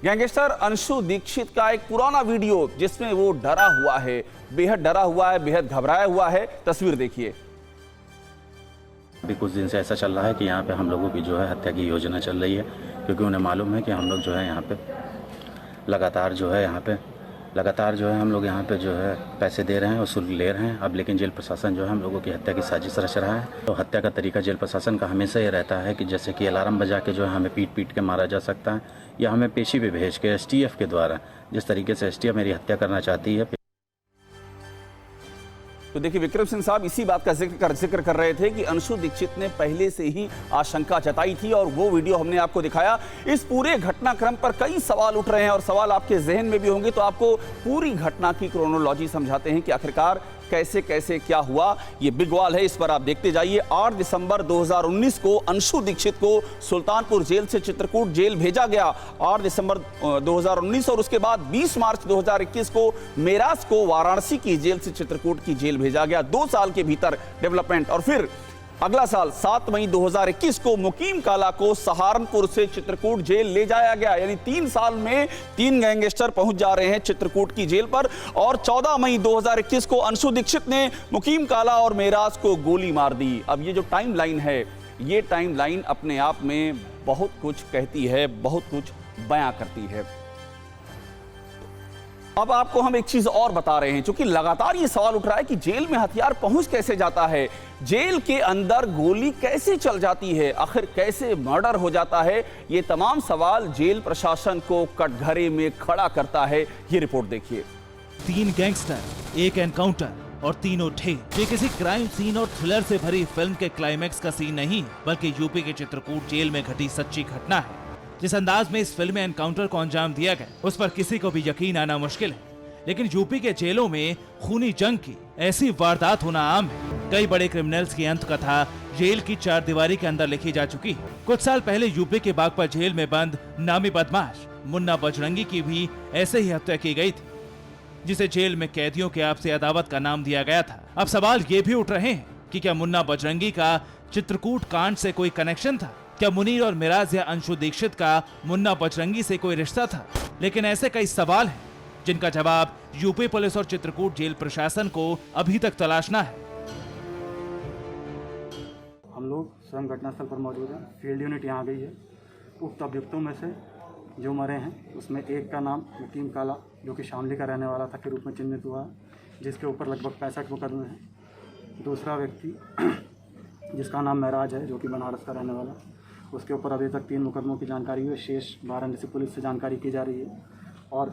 Gangster Anshu Dixit का एक पुराना वीडियो जिसमें वो डरा हुआ है, बेहद डरा हुआ है, बेहद घबराया हुआ है। तस्वीर देखिए। अभी कुछ दिन से ऐसा चल रहा है कि यहाँ पे हम लोगों की जो है हत्या की योजना चल रही है, क्योंकि उन्हें मालूम है कि हम लोग जो है यहाँ पे लगातार जो है हम लोग यहाँ पे जो है पैसे दे रहे हैं और शुल्क ले रहे हैं। अब लेकिन जेल प्रशासन जो है हम लोगों की हत्या की साजिश रच रहा है। तो हत्या का तरीका जेल प्रशासन का हमेशा ये रहता है कि जैसे कि अलार्म बजा के जो है हमें पीट के मारा जा सकता है, या हमें पेशी पे भेज के एसटीएफ के द्वारा, जिस तरीके से एसटीएफ मेरी हत्या करना चाहती है। तो देखिए, विक्रम सिंह साहब इसी बात का जिक्र कर रहे थे कि अंशु दीक्षित ने पहले से ही आशंका जताई थी और वो वीडियो हमने आपको दिखाया। इस पूरे घटनाक्रम पर कई सवाल उठ रहे हैं और सवाल आपके जहन में भी होंगे, तो आपको पूरी घटना की क्रोनोलॉजी समझाते हैं कि आखिरकार कैसे कैसे क्या हुआ। ये बिग वॉल है, इस पर आप देखते जाइए। 8 दिसंबर 2019 को अंशु दीक्षित को सुल्तानपुर जेल से चित्रकूट जेल भेजा गया, 8 दिसंबर 2019, और उसके बाद 20 मार्च 2021 को मेराज को वाराणसी की जेल से चित्रकूट की जेल भेजा गया। 2 साल के भीतर डेवलपमेंट। और फिर अगला साल 7 मई 2021 को मुकीम काला को सहारनपुर से चित्रकूट जेल ले जाया गया। यानी 3 साल में 3 गैंगस्टर पहुंच जा रहे हैं चित्रकूट की जेल पर। और 14 मई 2021 को अंशु दीक्षित ने मुकीम काला और मेराज को गोली मार दी। अब ये जो टाइमलाइन है, ये टाइमलाइन अपने आप में बहुत कुछ कहती है, बहुत कुछ बयां करती है। अब आपको हम एक चीज और बता रहे हैं, क्योंकि लगातार ये सवाल उठ रहा है कि जेल में हथियार पहुंच कैसे जाता है, जेल के अंदर गोली कैसे चल जाती है, आखिर कैसे मर्डर हो जाता है। ये तमाम सवाल जेल प्रशासन को कटघरे में खड़ा करता है। ये रिपोर्ट देखिए। 3 गैंगस्टर, 1 एनकाउंटर और तीनों ढेर। ये किसी क्राइम सीन और थ्रिलर से भरी फिल्म के क्लाइमैक्स का सीन नहीं, बल्कि यूपी के चित्रकूट जेल में घटी सच्ची घटना है। जिस अंदाज में इस फिल्म में एनकाउंटर को अंजाम दिया गया, उस पर किसी को भी यकीन आना मुश्किल है। लेकिन यूपी के जेलों में खूनी जंग की ऐसी वारदात होना आम है। कई बड़े क्रिमिनल्स की अंत कथा जेल की 4 दीवारी के अंदर लिखी जा चुकी है। कुछ साल पहले यूपी के बागपत जेल में बंद नामी बदमाश मुन्ना बजरंगी की भी ऐसे ही हत्या की गई थी, जिसे जेल में कैदियों के आपसी अदावत का नाम दिया गया था। अब सवाल ये भी उठ रहे हैं कि क्या मुन्ना बजरंगी का चित्रकूट कांड से कोई कनेक्शन था? क्या मुनीर और मिराज या अंशु दीक्षित का मुन्ना बजरंगी से कोई रिश्ता था? लेकिन ऐसे कई सवाल हैं जिनका जवाब यूपी पुलिस और चित्रकूट जेल प्रशासन को अभी तक तलाशना है। हम लोग स्वयं घटनास्थल पर मौजूद हैं। फील्ड यूनिट यहाँ गई है। उक्त अभियुक्तों में से जो मरे हैं उसमें एक का नाम मुकीम काला, जो कि शामली का रहने वाला था, के रूप में चिन्हित हुआ है, जिसके ऊपर लगभग 65 मुकदमे हैं। दूसरा व्यक्ति जिसका नाम मेराज है, जो कि बनारस का रहने वाला, उसके ऊपर अभी तक 3 मुकदमों की जानकारी है। शेष वाराणसी पुलिस से जानकारी की जा रही है। और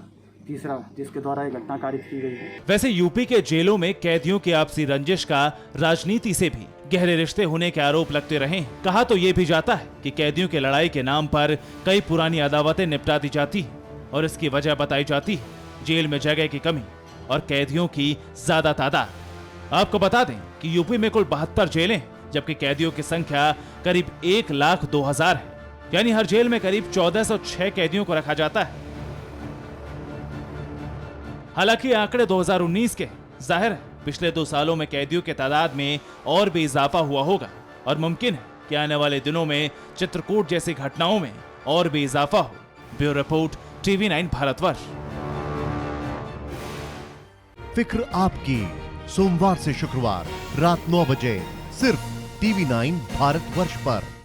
तीसरा जिसके द्वारा ये घटना कारित की गई है। वैसे यूपी के जेलों में कैदियों की आपसी रंजिश का राजनीति से भी गहरे रिश्ते होने के आरोप लगते रहे हैं। कहा तो ये भी जाता है कि कैदियों की लड़ाई के नाम पर कई पुरानी अदावतें निपटा दी जाती हैं और इसकी वजह बताई जाती है जेल में जगह की कमी और कैदियों की ज्यादा तादाद। आपको बता दें कि यूपी में कुल 72 जेलें हैं, जबकि कैदियों की संख्या करीब 1,02,000 है। यानी हर जेल में करीब 1406 कैदियों को रखा जाता है। हालांकि आंकड़े 2019 के, जाहिर है पिछले 2 सालों में कैदियों के तादाद में और भी इजाफा हुआ होगा और मुमकिन है कि आने वाले दिनों में चित्रकूट जैसी घटनाओं में और भी इजाफा हो। Bureau report, TV9 Bharatvarsh. फिक्र आपकी, सोमवार से शुक्रवार रात 9 बजे सिर्फ TV9 भारतवर्ष पर।